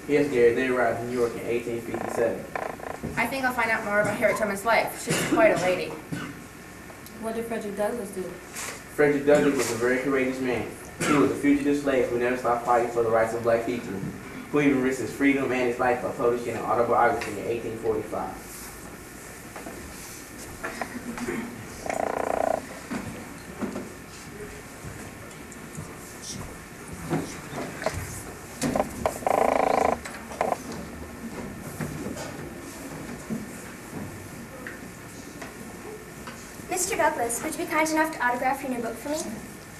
Here's Gary. They arrived in New York in 1857. I think I'll find out more about Harriet Tubman's life. She's quite a lady. What did Frederick Douglass do? Frederick Douglass was a very courageous man. He was a fugitive slave who never stopped fighting for the rights of black people, who even risked his freedom and his life by publishing an autobiography in 1845. Mr. Douglas, would you be kind enough to autograph your new book for me?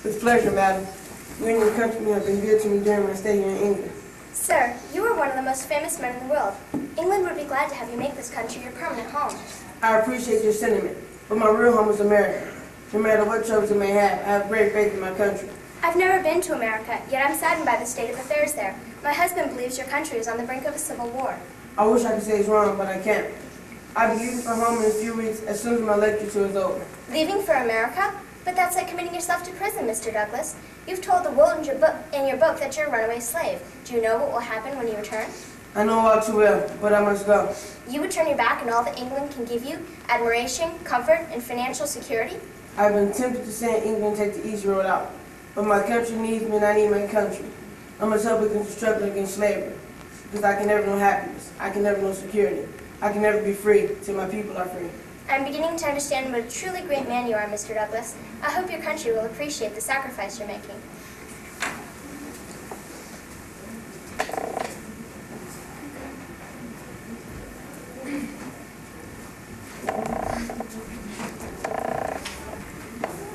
With pleasure, madam. You and your countrymen have been good to me during my stay here in England. Sir, you are one of the most famous men in the world. England would be glad to have you make this country your permanent home. I appreciate your sentiment, but my real home is America. No matter what troubles I may have, I have great faith in my country. I've never been to America, yet I'm saddened by the state of affairs there. My husband believes your country is on the brink of a civil war. I wish I could say it's wrong, but I can't. I'll be leaving for home in a few weeks as soon as my lecture tour is over. Leaving for America? But that's like committing yourself to prison, Mr. Douglas. You've told the world in your book that you're a runaway slave. Do you know what will happen when you return? I know all too well, but I must go. You would turn your back on all that England can give you, admiration, comfort, and financial security? I've been tempted to say England take the easy road out, but my country needs me and I need my country. I must help against the struggle against slavery, because I can never know happiness. I can never know security. I can never be free till my people are free. I'm beginning to understand what a truly great man you are, Mr. Douglas. I hope your country will appreciate the sacrifice you're making.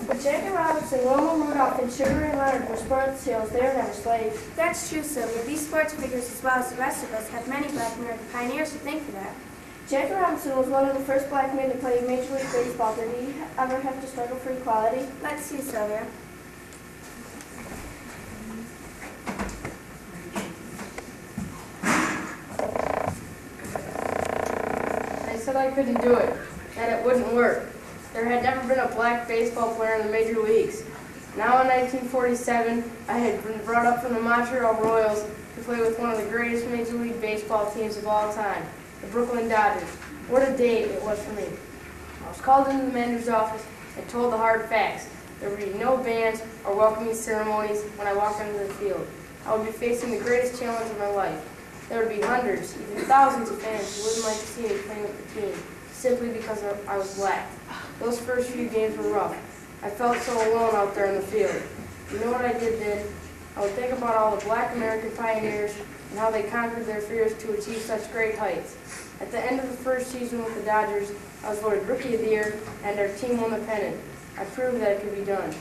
But Jacob Robinson, Wilma Rudolph, and Sugar Ray Leonard were sports heroes. They were never slaves. That's true, Sylvia. These sports figures, as well as the rest of us, have many black American pioneers to thank for that. Jackie Robinson was one of the first black men to play Major League Baseball. Did he ever have to struggle for equality? Let's see, Sylvia. I said I couldn't do it, that it wouldn't work. There had never been a black baseball player in the major leagues. Now in 1947, I had been brought up from the Montreal Royals to play with one of the greatest Major League Baseball teams of all time, the Brooklyn Dodgers. What a day it was for me. I was called into the manager's office and told the hard facts. There would be no bands or welcoming ceremonies when I walked onto the field. I would be facing the greatest challenge of my life. There would be hundreds, even thousands of fans who wouldn't like to see me playing with the team, simply because I was black. Those first few games were rough. I felt so alone out there in the field. You know what I did then? I would think about all the black American pioneers and how they conquered their fears to achieve such great heights. At the end of the first season with the Dodgers, I was voted Rookie of the Year, and our team won the pennant. I proved that it could be done.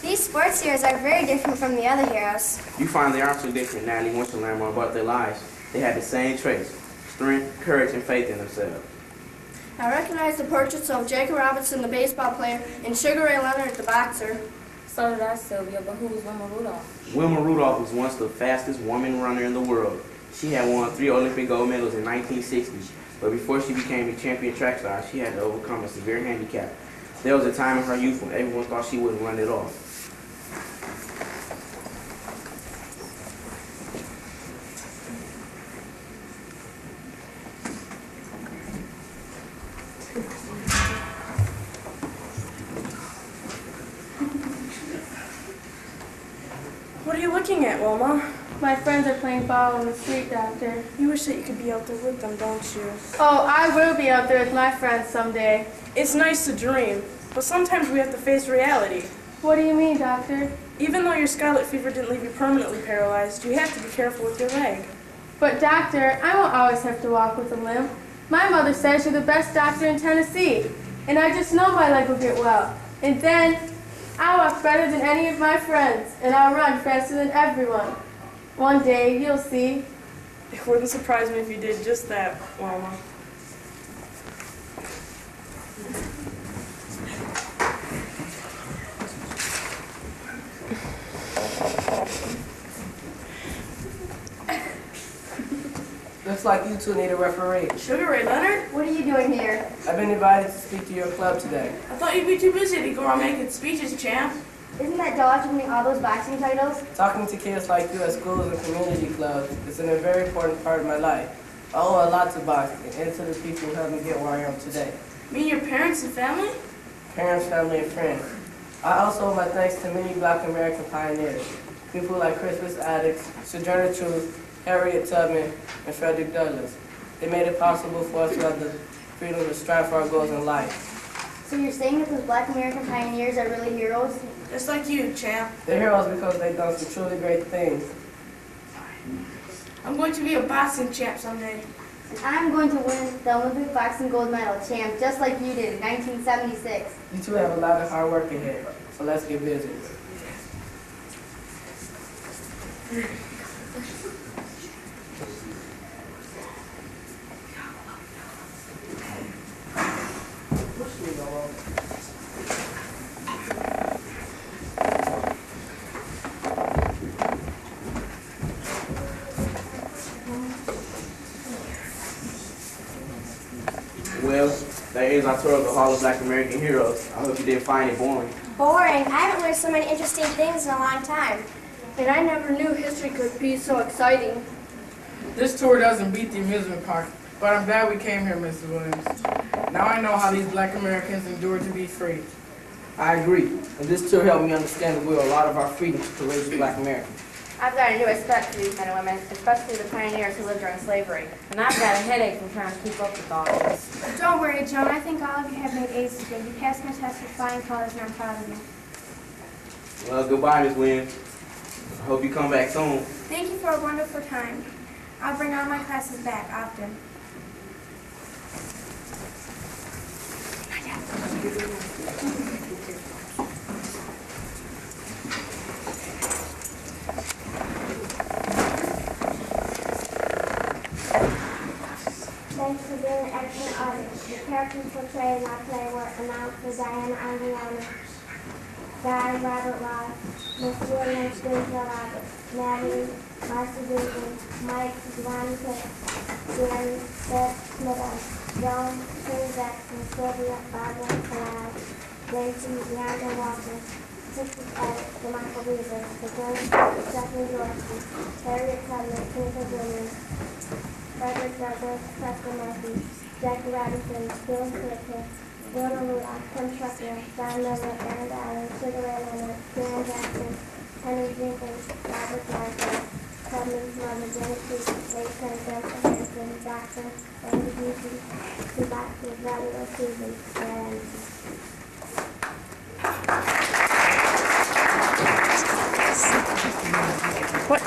These sports heroes are very different from the other heroes. You find they aren't so different now, and you want to learn more about their lives. They had the same traits: strength, courage, and faith in themselves. I recognize the portraits of Jackie Robinson, the baseball player, and Sugar Ray Leonard, the boxer. So did I, Sylvia, but who was Wilma Rudolph? Wilma Rudolph was once the fastest woman runner in the world. She had won 3 Olympic gold medals in 1960, but before she became a champion track star, she had to overcome a severe handicap. There was a time in her youth when everyone thought she wouldn't run at all. What are you looking at, Wilma? My friends are playing ball in the street, Doctor. You wish that you could be out there with them, don't you? Oh, I will be out there with my friends someday. It's nice to dream, but sometimes we have to face reality. What do you mean, Doctor? Even though your scarlet fever didn't leave you permanently paralyzed, you have to be careful with your leg. But, Doctor, I won't always have to walk with a limp. My mother says you're the best doctor in Tennessee, and I just know my leg will get well. And then I'll walk better than any of my friends, and I'll run faster than everyone. One day, you'll see. It wouldn't surprise me if you did just that, Wilma. Let's Looks like you two need a referee. Sugar Ray Leonard? What are you doing here? I've been invited to speak to your club today. I thought you'd be too busy to go around making speeches, champ. Isn't that dodge winning all those boxing titles? Talking to kids like you at schools and community clubs is a very important part of my life. I owe a lot to boxing and to the people who helped me get where I am today. Me and your parents and family? Parents, family, and friends. I also owe my thanks to many Black American pioneers. People like Crispus Attucks, Sojourner Truth, Harriet Tubman, and Frederick Douglass. They made it possible for us to have the freedom to strive for our goals in life. So you're saying that those Black American pioneers are really heroes? Just like you, champ. They're heroes because they've done some truly great things. I'm going to be a boxing champ someday. And I'm going to win the Olympic boxing gold medal, champ, just like you did in 1976. You two have a lot of hard work ahead, so let's get busy. Well, that ends our tour of the Hall of Black American Heroes. I hope you didn't find it boring. Boring. I haven't learned so many interesting things in a long time. And I never knew history could be so exciting. This tour doesn't beat the amusement park, but I'm glad we came here, Mrs. Williams. Now I know how these Black Americans endured to be free. I agree, and this tour helped me understand that we owe a lot of our freedom to courageous Black Americans. I've got a new respect for these men and women, especially the pioneers who lived during slavery. And I've got a headache from trying to keep up with all this. Don't worry, Joan. I think all of you have made A's today. You passed my test with flying colors, and I'm proud of you. Well, goodbye, Miss Williams. I hope you come back soon. Thank you for a wonderful time. I'll bring all my classes back often. Thanks for being an excellent audience. The characters portrayed in our play were announced for Diana Angiana, Guy Robert Ross, Miss Williams, Denzel Roberts, Natalie, Marcy Dugan, Mike, Giovanni Pitt, Gary, Beth Smith, Joan, King Jackson, Sylvia, Barbara, Kalai, Daisy, Deandra Walker, Sisters Edit, DeMichael Weaver, The Girls, Stephanie Dorsey, Harriet Tubman, Tinker Williams, Frederick Douglass, Preston Murphy, Jackie Robinson, Bill Clinton, Wilma Rudolph, Tim Truckner, Don Miller, Aaron Allen, Sugar Ray Leonard, Karen Jackson, Henry Jenkins, Robert Marshall, Tubman's mother, Jenny Creek, Rayson, Jennifer Harrison, Dr. Andy Busey, two boxers, Valerie Susan, and What?